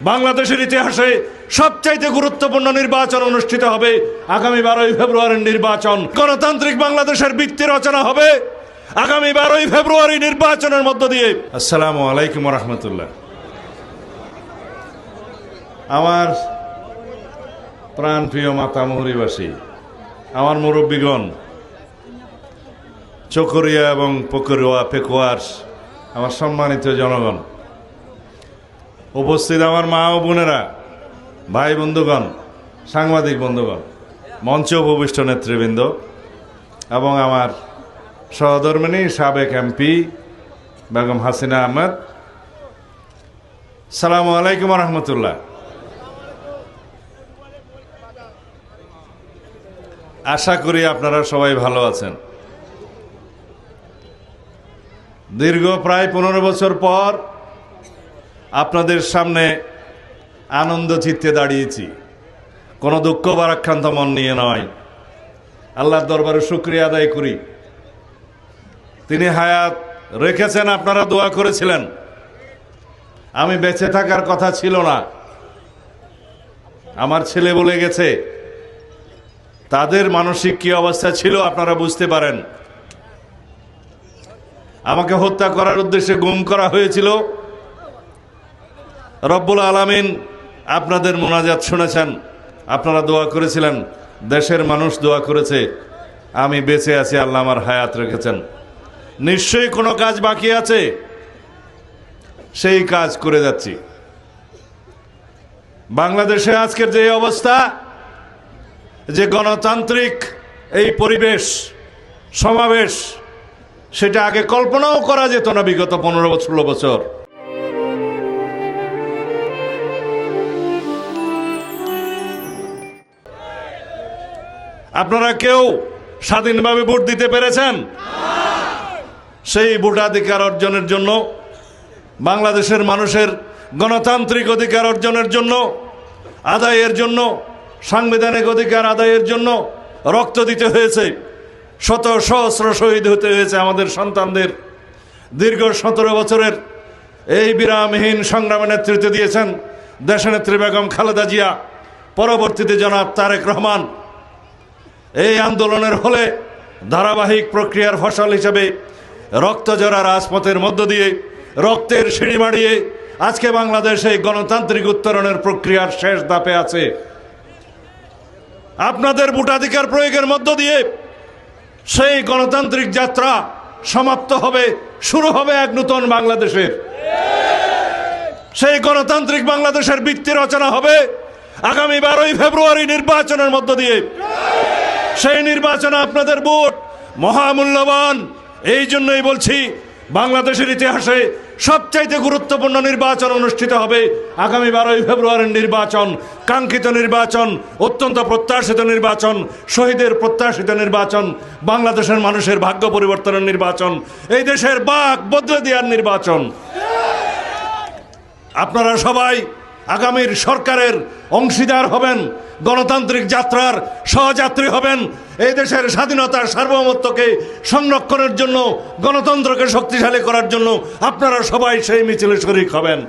বাংলাদেশের ইতিহাসে সবচাইতে গুরুত্বপূর্ণ নির্বাচন অনুষ্ঠিত হবে আগামী 12ই ফেব্রুয়ারির নির্বাচন। গণতান্ত্রিক বাংলাদেশের ভিত্তি রচনা হবে আগামী 12ই ফেব্রুয়ারি নির্বাচনের মধ্য দিয়ে। আসসালামু আলাইকুম ওয়া রাহমাতুল্লাহ। আমার প্রাণপ্রিয় মাতামুহুরীবাসী, আমার মুরব্বীগণ, চকরিয়া এবং পেকুয়ার আমার সম্মানিত জনগণ, উপস্থিত আমার মা ও বোনেরা, ভাই বন্ধুগণ, সাংবাদিক বন্ধুগণ, মঞ্চে উপবিষ্ট নেতৃবৃন্দ এবং আমার সহধর্মিণী সাবেক এমপি বেগম হাসিনা আহমেদ, সালামু আলাইকুম রহমতুল্লাহ। আশা করি আপনারা সবাই ভালো আছেন। দীর্ঘ প্রায় 15 বছর পর আপনাদের সামনে আনন্দ চিত্তে দাঁড়িয়েছি, কোনো দুঃখ ভারাক্রান্ত মন নিয়ে নয়। আল্লাহর দরবারে শুকরিয়া আদায় করি, তিনি হায়াত রেখেছেন। আপনারা দোয়া করেছিলেন, আমি বেঁচে থাকার কথা ছিল না, আমার ছেলে বলে গেছে। তাদের মানসিক কি অবস্থা ছিল আপনারা বুঝতে পারেন। আমাকে হত্যা করার উদ্দেশ্যে গুম করা হয়েছিল। রব্বুল আলামিন আপনাদের মোনাজাত শুনেছেন, আপনারা দোয়া করেছিলেন, দেশের মানুষ দোয়া করেছে, আমি বেঁচে আছি, আল্লাহ আমার হায়াত রেখেছেন। নিশ্চয়ই কোনো কাজ বাকি আছে, সেই কাজ করে যাচ্ছি। বাংলাদেশে আজকের যে অবস্থা, যে গণতান্ত্রিক এই পরিবেশ সমাবেশ, সেটা আগে কল্পনাও করা যেত না বিগত 15-16 বছর। আপনারা কেউ স্বাধীনভাবে ভোট দিতে পেরেছেন? সেই ভোটাধিকার অর্জনের জন্য, বাংলাদেশের মানুষের গণতান্ত্রিক অধিকার অর্জনের জন্য, আদায়ের জন্য, সাংবিধানিক অধিকার আদায়ের জন্য রক্ত দিতে হয়েছে, শত সহস্র শহীদ হতে হয়েছে আমাদের সন্তানদের। দীর্ঘ 17 বছরের এই বিরামহীন সংগ্রামে নেতৃত্ব দিয়েছেন দেশনেত্রী বেগম খালেদা জিয়া, পরবর্তীতে জনাব তারেক রহমান। এই আন্দোলনের ফলে ধারাবাহিক প্রক্রিয়ার ফসল হিসেবে রক্তজরা রাজপথের মধ্য দিয়ে, রক্তের সিঁড়ি মাড়িয়ে আজকে বাংলাদেশ এই গণতান্ত্রিক উত্তরণের প্রক্রিয়ার শেষ ধাপে আছে। আপনাদের ভোটাধিকার প্রয়োগের মধ্য দিয়ে সেই গণতান্ত্রিক যাত্রা সমাপ্ত হবে, শুরু হবে এক নতুন বাংলাদেশের। সেই গণতান্ত্রিক বাংলাদেশের ভিত্তি রচনা হবে আগামী 12ই ফেব্রুয়ারি নির্বাচনের মধ্য দিয়ে। সেই নির্বাচনে আপনাদের ভোট মহামূল্যবান। এই জন্যই বলছি, বাংলাদেশের ইতিহাসে সবচাইতে গুরুত্বপূর্ণ নির্বাচন অনুষ্ঠিত হবে আগামী 12ই ফেব্রুয়ারির নির্বাচন। কাঙ্ক্ষিত নির্বাচন, অত্যন্ত প্রত্যাশিত নির্বাচন, শহীদের প্রত্যাশিত নির্বাচন, বাংলাদেশের মানুষের ভাগ্য পরিবর্তনের নির্বাচন, এই দেশের বাক বদলে দেওয়ার নির্বাচন। আপনারা সবাই আগামীর সরকারের অংশীদার হবেন, গণতান্ত্রিক যাত্রার সহযাত্রী হবেন। এই দেশের স্বাধীনতার সার্বভৌমত্বকে সংরক্ষণের জন্য, গণতন্ত্রকে শক্তিশালী করার জন্য আপনারা সবাই সেই মিছিলে শরীক হবেন।